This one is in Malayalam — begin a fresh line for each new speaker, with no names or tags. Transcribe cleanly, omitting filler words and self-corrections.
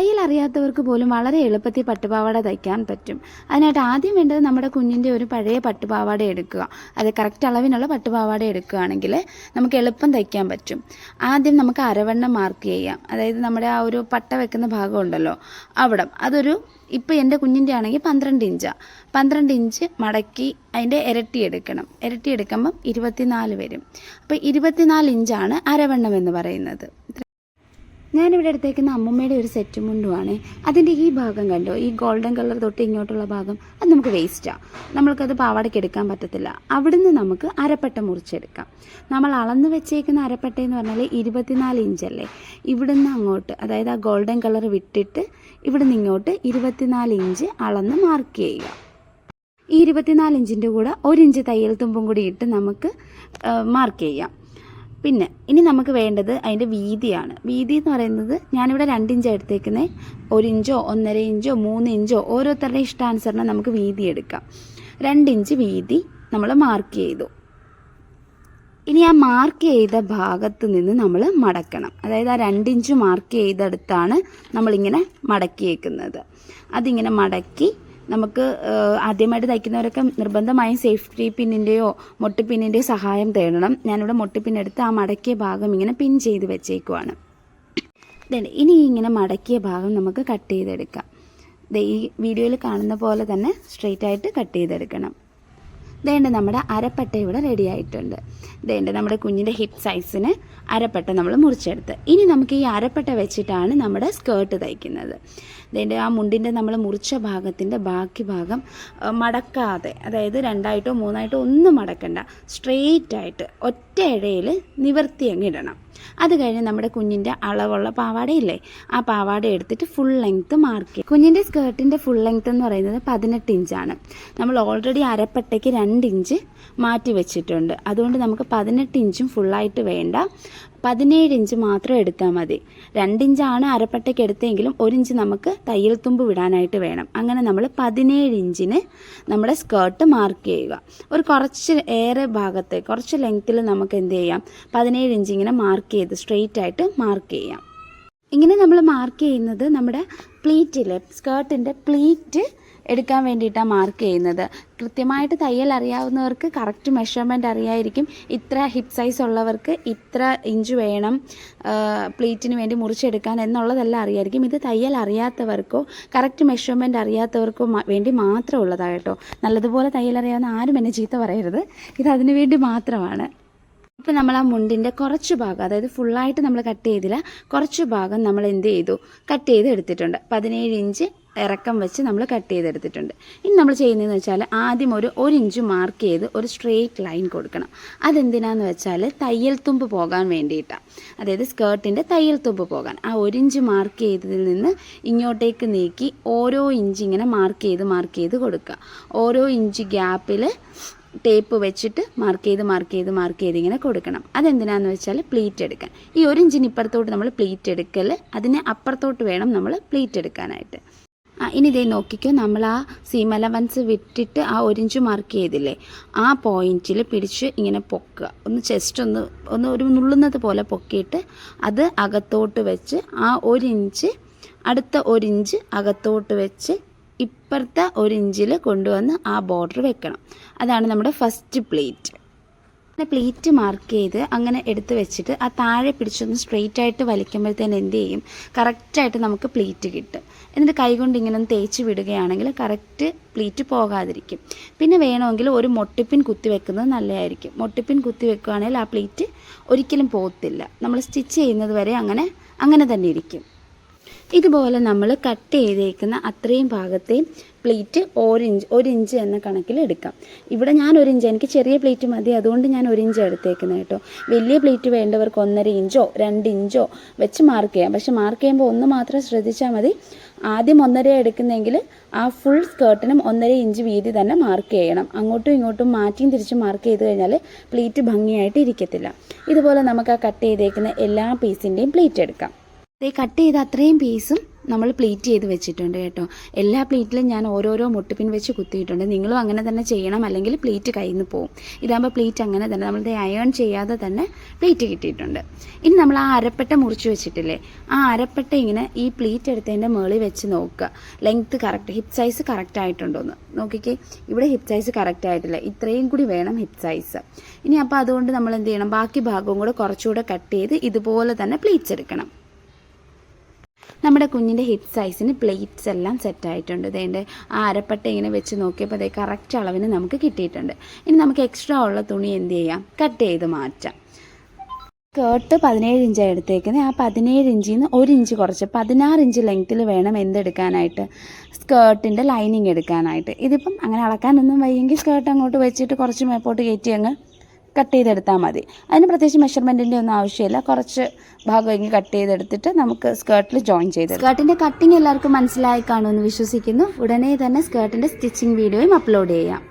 തയ്യൽ അറിയാത്തവർക്ക് പോലും വളരെ എളുപ്പത്തിൽ പട്ടുപാവാട തയ്ക്കാൻ പറ്റും. അതിനായിട്ട് ആദ്യം വേണ്ടത് നമ്മുടെ കുഞ്ഞിൻ്റെ ഒരു പഴയ പട്ടുപാവാട എടുക്കുക. അത് കറക്റ്റ് അളവിനുള്ള പട്ടുപാവാട എടുക്കുകയാണെങ്കിൽ നമുക്ക് എളുപ്പം തയ്ക്കാൻ പറ്റും. ആദ്യം നമുക്ക് അരവണ്ണം മാർക്ക് ചെയ്യാം. അതായത് നമ്മുടെ ആ ഒരു പട്ട വെക്കുന്ന ഭാഗം ഉണ്ടല്ലോ അവിടെ, അതൊരു ഇപ്പോൾ എൻ്റെ കുഞ്ഞിൻ്റെ ആണെങ്കിൽ 12 ഇഞ്ചാണ്. 12 ഇഞ്ച് മടക്കി അതിൻ്റെ ഇരട്ടി എടുക്കണം. ഇരട്ടി എടുക്കുമ്പം 24 വരും. അപ്പോൾ 24 ഇഞ്ചാണ് അരവണ്ണം എന്ന് പറയുന്നത്. ഞാനിവിടെ എടുത്തേക്കുന്ന അമ്മൂമ്മയുടെ ഒരു സെറ്റ് മുണ്ടുമാണ്. അതിൻ്റെ ഈ ഭാഗം കണ്ടോ, ഈ ഗോൾഡൻ കളർ തൊട്ട് ഇങ്ങോട്ടുള്ള ഭാഗം, അത് നമുക്ക് വേസ്റ്റാണ്. നമ്മൾക്കത് പാവാടയ്ക്ക് എടുക്കാൻ പറ്റത്തില്ല. അവിടുന്ന് നമുക്ക് അരപ്പട്ട മുറിച്ചെടുക്കാം. നമ്മൾ അളന്ന് വെച്ചേക്കുന്ന അരപ്പട്ട എന്ന് പറഞ്ഞാൽ 24 ഇഞ്ചല്ലേ. ഇവിടുന്ന് അങ്ങോട്ട്, അതായത് ആ ഗോൾഡൻ കളർ വിട്ടിട്ട് ഇവിടുന്ന് ഇങ്ങോട്ട് 24 ഇഞ്ച് അളന്ന് മാർക്ക് ചെയ്യുക. ഈ 24 ഇഞ്ചിൻ്റെ കൂടെ 1 ഇഞ്ച് തയ്യൽ തുമ്പും കൂടി ഇട്ട് നമുക്ക് മാർക്ക് ചെയ്യാം. പിന്നെ ഇനി നമുക്ക് വേണ്ടത് അതിൻ്റെ വീതിയാണ്. വീതി എന്ന് പറയുന്നത് ഞാനിവിടെ 2 ഇഞ്ച് എടുത്തേക്കുന്നത്. 1 ഇഞ്ചോ 1.5 ഇഞ്ചോ 3 ഇഞ്ചോ ഓരോരുത്തരുടെ ഇഷ്ടാനുസരണം നമുക്ക് വീതി എടുക്കാം. 2 ഇഞ്ച് വീതി നമ്മൾ മാർക്ക് ചെയ്തു. ഇനി ആ മാർക്ക് ചെയ്ത ഭാഗത്ത് നിന്ന് നമ്മൾ മടക്കണം. അതായത് ആ 2 ഇഞ്ച് മാർക്ക് ചെയ്തെടുത്താണ് നമ്മളിങ്ങനെ മടക്കിയേക്കുന്നത്. അതിങ്ങനെ മടക്കി നമുക്ക് ആദ്യമായിട്ട് തയ്ക്കുന്നവരൊക്കെ നിർബന്ധമായും സേഫ്റ്റി പിന്നിൻ്റെയോ മൊട്ടിപ്പിന്നിൻ്റെയോ സഹായം തേടണം. ഞാനിവിടെ മൊട്ടിപ്പിന്നെടുത്ത് ആ മടക്കിയ ഭാഗം ഇങ്ങനെ പിൻ ചെയ്ത് വെച്ചേക്കുവാണ്. ഇനി ഇങ്ങനെ മടക്കിയ ഭാഗം നമുക്ക് കട്ട് ചെയ്തെടുക്കാം. ഈ വീഡിയോയിൽ കാണുന്ന പോലെ തന്നെ സ്ട്രെയിറ്റ് ആയിട്ട് കട്ട് ചെയ്തെടുക്കണം. ദേണ്ട നമ്മുടെ അരപ്പട്ട ഇവിടെ റെഡി ആയിട്ടുണ്ട്. ദേണ്ട നമ്മുടെ കുഞ്ഞിൻ്റെ ഹിപ്പ് സൈസിന് അരപ്പട്ട നമ്മൾ മുറിച്ചെടുത്ത്. ഇനി നമുക്ക് ഈ അരപ്പട്ട വെച്ചിട്ടാണ് നമ്മുടെ സ്കേർട്ട് തയ്ക്കുന്നത്. ദേണ്ട ആ മുണ്ടിൻ്റെ നമ്മൾ മുറിച്ച ഭാഗത്തിൻ്റെ ബാക്കി ഭാഗം മടക്കാതെ, അതായത് 2ആയിട്ടോ 3ആയിട്ടോ ഒന്നും മടക്കണ്ട, സ്ട്രെയിറ്റ് ആയിട്ട് ഒറ്റ ഇഴയിൽ നിവർത്തി അങ്ങ് ഇടണം. അത് കഴിഞ്ഞ് നമ്മുടെ കുഞ്ഞിൻ്റെ അളവുള്ള പാവാടയില്ലേ, ആ പാവാട എടുത്തിട്ട് ഫുൾ ലെങ്ത്ത് മാർക്ക് ചെയ്യും. കുഞ്ഞിൻ്റെ സ്കേർട്ടിൻ്റെ ഫുൾ ലെങ്ത്ത് എന്ന് പറയുന്നത് 18 ഇഞ്ചാണ്. നമ്മൾ ഓൾറെഡി അരപ്പട്ടയ്ക്ക് 2 ഇഞ്ച് മാറ്റി വെച്ചിട്ടുണ്ട്. അതുകൊണ്ട് നമുക്ക് 18 ഇഞ്ചും ഫുള്ളായിട്ട് വേണ്ട, 17 ഇഞ്ച് മാത്രം എടുത്താൽ മതി. 2 ഇഞ്ചാണ് അരപ്പട്ടയ്ക്ക് എടുത്തെങ്കിലും 1 ഇഞ്ച് നമുക്ക് തയ്യൽ തുമ്പ് വിടാനായിട്ട് വേണം. അങ്ങനെ നമ്മൾ 17 ഇഞ്ചിന് നമ്മുടെ സ്കേർട്ട് മാർക്ക് ചെയ്യുക. ഒരു കുറച്ച് ഏറെ ഭാഗത്തെ കുറച്ച് ലെങ്ത്തിൽ നമുക്ക് എന്ത് ചെയ്യാം, 17 ഇഞ്ച് ഇങ്ങനെ മാർക്ക് ചെയ്ത് സ്ട്രെയിറ്റ് ആയിട്ട് മാർക്ക് ചെയ്യാം. ഇങ്ങനെ നമ്മൾ മാർക്ക് ചെയ്യുന്നത് നമ്മുടെ പ്ലീറ്റിലെ സ്കേർട്ടിൻ്റെ പ്ലീറ്റ് എടുക്കാൻ വേണ്ടിയിട്ടാണ് മാർക്ക് ചെയ്യുന്നത്. കൃത്യമായിട്ട് തയ്യൽ അറിയാവുന്നവർക്ക് കറക്റ്റ് മെഷർമെൻറ്റ് അറിയായിരിക്കും. ഇത്ര ഹിപ്പ് സൈസ് ഉള്ളവർക്ക് ഇത്ര ഇഞ്ച് വേണം പ്ലീറ്റിന് വേണ്ടി മുറിച്ചെടുക്കാൻ എന്നുള്ളതെല്ലാം അറിയായിരിക്കും. ഇത് തയ്യൽ അറിയാത്തവർക്കോ കറക്റ്റ് മെഷർമെൻറ്റ് അറിയാത്തവർക്കോ വേണ്ടി മാത്രം ഉള്ളതാണ് കേട്ടോ. നല്ലതുപോലെ തയ്യൽ അറിയാവുന്ന ആരും എന്നെ ചീത്ത പറയരുത്, ഇത് അതിനു വേണ്ടി മാത്രമാണ്. ഇപ്പോൾ നമ്മൾ ആ മുണ്ടിൻ്റെ കുറച്ച് ഭാഗം, അതായത് ഫുള്ളായിട്ട് നമ്മൾ കട്ട് ചെയ്തില്ല, കുറച്ച് ഭാഗം നമ്മൾ എന്ത് ചെയ്തു, കട്ട് ചെയ്ത് എടുത്തിട്ടുണ്ട്. 17 ഇഞ്ച് ഇറക്കം വെച്ച് നമ്മൾ കട്ട് ചെയ്തെടുത്തിട്ടുണ്ട്. ഇനി നമ്മൾ ചെയ്യുന്നതെന്ന് വെച്ചാൽ ആദ്യം ഒരു ഇഞ്ച് മാർക്ക് ചെയ്ത് ഒരു സ്ട്രെയിറ്റ് ലൈൻ കൊടുക്കണം. അതെന്തിനാന്ന് വെച്ചാൽ തയ്യൽ തുമ്പ് പോകാൻ വേണ്ടിയിട്ടാണ്. അതായത് സ്കേർട്ടിൻ്റെ തയ്യൽ തുമ്പ് പോകാൻ ആ 1 ഇഞ്ച് മാർക്ക് ചെയ്തതിൽ നിന്ന് ഇങ്ങോട്ടേക്ക് നീക്കി ഓരോ ഇഞ്ച് ഇങ്ങനെ മാർക്ക് ചെയ്ത് കൊടുക്കുക. ഓരോ ഇഞ്ച് ഗ്യാപ്പിൽ ടേപ്പ് വെച്ചിട്ട് മാർക്ക് ചെയ്ത് ഇങ്ങനെ കൊടുക്കണം. അതെന്തിനാന്ന് വെച്ചാൽ പ്ലീറ്റ് എടുക്കാൻ. ഈ 1 ഇഞ്ചിന് ഇപ്പുറത്തോട്ട് നമ്മൾ പ്ലീറ്റ് എടുക്കൽ, അതിന് അപ്പുറത്തോട്ട് വേണം നമ്മൾ പ്ലീറ്റ് എടുക്കാനായിട്ട്. ഇനി ഇതേ നോക്കിക്കോ, നമ്മൾ ആ സീം അലവൻസ് വിട്ടിട്ട് ആ 1 ഇഞ്ച് മാർക്ക് ചെയ്തില്ലേ, ആ പോയിന്റിൽ പിടിച്ച് ഇങ്ങനെ പൊക്കുക. ഒന്ന് ചെസ്റ്റ് ഒന്ന് ഒരു നുള്ളുന്നത് പോലെ പൊക്കിയിട്ട് അത് അകത്തോട്ട് വെച്ച് ആ 1 ഇഞ്ച് അടുത്ത 1 ഇഞ്ച് അകത്തോട്ട് വെച്ച് ഇപ്പുറത്തെ 1 ഇഞ്ചിൽ കൊണ്ടുവന്ന് ആ ബോർഡർ വെക്കണം. അതാണ് നമ്മുടെ ഫസ്റ്റ് പ്ലീറ്റ്. പ്ലീറ്റ് മാർക്ക് ചെയ്ത് അങ്ങനെ എടുത്ത് വെച്ചിട്ട് ആ താഴെ പിടിച്ചൊന്ന് സ്ട്രെയിറ്റ് ആയിട്ട് വലിക്കുമ്പോഴത്തേന് എന്ത് ചെയ്യും, കറക്റ്റായിട്ട് നമുക്ക് പ്ലീറ്റ് കിട്ടും. എന്നിട്ട് കൈകൊണ്ട് ഇങ്ങനെ ഒന്ന് തേച്ച് വിടുകയാണെങ്കിൽ കറക്റ്റ് പ്ലീറ്റ് പോകാതിരിക്കും. പിന്നെ വേണമെങ്കിൽ ഒരു മൊട്ടിപ്പിൻ കുത്തി വെക്കുന്നത് നല്ലതായിരിക്കും. മൊട്ടിപ്പിൻ കുത്തി വെക്കുകയാണെങ്കിൽ ആ പ്ലീറ്റ് ഒരിക്കലും പോകത്തില്ല. നമ്മൾ സ്റ്റിച്ച് ചെയ്യുന്നത് വരെ അങ്ങനെ തന്നെ ഇരിക്കും. ഇതുപോലെ നമ്മൾ കട്ട് ചെയ്തേക്കുന്ന അത്രയും ഭാഗത്തെയും പ്ലീറ്റ് 1 ഇഞ്ച് എന്ന കണക്കിൽ എടുക്കാം. ഇവിടെ ഞാൻ 1 ഇഞ്ച്, എനിക്ക് ചെറിയ പ്ലീറ്റ് മതി, അതുകൊണ്ട് ഞാൻ 1 ഇഞ്ച് എടുത്തേക്കുന്നത് കേട്ടോ. വലിയ പ്ലീറ്റ് വേണ്ടവർക്ക് 1.5 ഇഞ്ചോ 2 ഇഞ്ചോ വെച്ച് മാർക്ക് ചെയ്യാം. പക്ഷെ മാർക്ക് ചെയ്യുമ്പോൾ ഒന്ന് മാത്രം ശ്രദ്ധിച്ചാൽ മതി. ആദ്യം 1.5 എടുക്കുന്നെങ്കിൽ ആ ഫുൾ സ്കേർട്ടിനും 1.5 ഇഞ്ച് വീതി തന്നെ മാർക്ക് ചെയ്യണം. അങ്ങോട്ടും ഇങ്ങോട്ടും മാറ്റിയും തിരിച്ചും മാർക്ക് ചെയ്ത് കഴിഞ്ഞാൽ പ്ലീറ്റ് ഭംഗിയായിട്ട് ഇരിക്കത്തില്ല. ഇതുപോലെ നമുക്ക് ആ കട്ട് ചെയ്തേക്കുന്ന എല്ലാ പീസിൻ്റെയും പ്ലീറ്റ് എടുക്കാം. കട്ട് ചെയ്ത അത്രയും പീസും നമ്മൾ പ്ലീറ്റ് ചെയ്ത് വെച്ചിട്ടുണ്ട് കേട്ടോ. എല്ലാ പ്ലീറ്റിലും ഞാൻ ഓരോരോ മുട്ടുപിൻ വെച്ച് കുത്തിയിട്ടുണ്ട്. നിങ്ങളും അങ്ങനെ തന്നെ ചെയ്യണം, അല്ലെങ്കിൽ പ്ലീറ്റ് കയ്യിൽ നിന്ന് പോകും. ഇതാകുമ്പോൾ പ്ലീറ്റ് അങ്ങനെ തന്നെ നമ്മളുടെ അയൺ ചെയ്യാതെ തന്നെ പ്ലീറ്റ് കിട്ടിയിട്ടുണ്ട്. ഇനി നമ്മൾ ആ അരപ്പട്ട മുറിച്ച് വെച്ചിട്ടില്ലേ, ആ അരപ്പട്ട ഇങ്ങനെ ഈ പ്ലീറ്റ് എടുത്തതിൻ്റെ മുകളിൽ വെച്ച് നോക്കുക. Length correct, hip size correct ആയിട്ടുണ്ടോയെന്ന് നോക്കിക്കേ. ഇവിടെ ഹിപ്പ് സൈസ് കറക്റ്റ് ആയിട്ടില്ല, ഇത്രയും കൂടി വേണം ഹിപ്പ് സൈസ്. ഇനി അപ്പോൾ അതുകൊണ്ട് നമ്മൾ എന്ത് ചെയ്യണം, ബാക്കി ഭാഗവും കൂടെ കുറച്ചുകൂടെ കട്ട് ചെയ്ത് ഇതുപോലെ തന്നെ പ്ലീറ്റ്സ് എടുക്കണം. നമ്മുടെ കുഞ്ഞിൻ്റെ ഹിപ്പ് സൈസിന് പ്ലേറ്റ്സ് എല്ലാം സെറ്റായിട്ടുണ്ട്. ഇതേൻ്റെ ആ അരപ്പട്ട ഇങ്ങനെ വെച്ച് നോക്കിയപ്പോൾ അതേ കറക്റ്റ് അളവിന് നമുക്ക് കിട്ടിയിട്ടുണ്ട്. ഇനി നമുക്ക് എക്സ്ട്രാ ഉള്ള തുണി എന്ത് ചെയ്യാം, കട്ട് ചെയ്ത് മാറ്റാം. സ്കേർട്ട് 17 ഇഞ്ചാണ് എടുത്തേക്കുന്നത്. ആ 17 ഇഞ്ചിൽ നിന്ന് 1 ഇഞ്ച് കുറച്ച് 16 ഇഞ്ച് ലെങ്ത്തിൽ വേണം എന്തെടുക്കാനായിട്ട്, സ്കേർട്ടിൻ്റെ ലൈനിങ് എടുക്കാനായിട്ട്. ഇതിപ്പം അങ്ങനെ അളക്കാനൊന്നും വയ്യെങ്കിൽ സ്കേർട്ട് അങ്ങോട്ട് വെച്ചിട്ട് കുറച്ച് മേപ്പോട്ട് കയറ്റി അങ്ങ് കട്ട് ചെയ്തെടുത്താൽ മതി. അതിന് പ്രത്യേകിച്ച് മെഷർമെൻറ്റിൻ്റെ ഒന്നും ആവശ്യമില്ല. കുറച്ച് ഭാഗം ഇങ്ങനെ കട്ട് ചെയ്തെടുത്തിട്ട് നമുക്ക് സ്കേർട്ടിൽ ജോയിൻ ചെയ്ത്. സ്കേർട്ടിൻ്റെ കട്ടിങ് എല്ലാവർക്കും മനസ്സിലായി കാണുമെന്ന് വിശ്വസിക്കുന്നു. ഉടനെ തന്നെ സ്കേർട്ടിൻ്റെ സ്റ്റിച്ചിങ് വീഡിയോയും അപ്ലോഡ് ചെയ്യാം.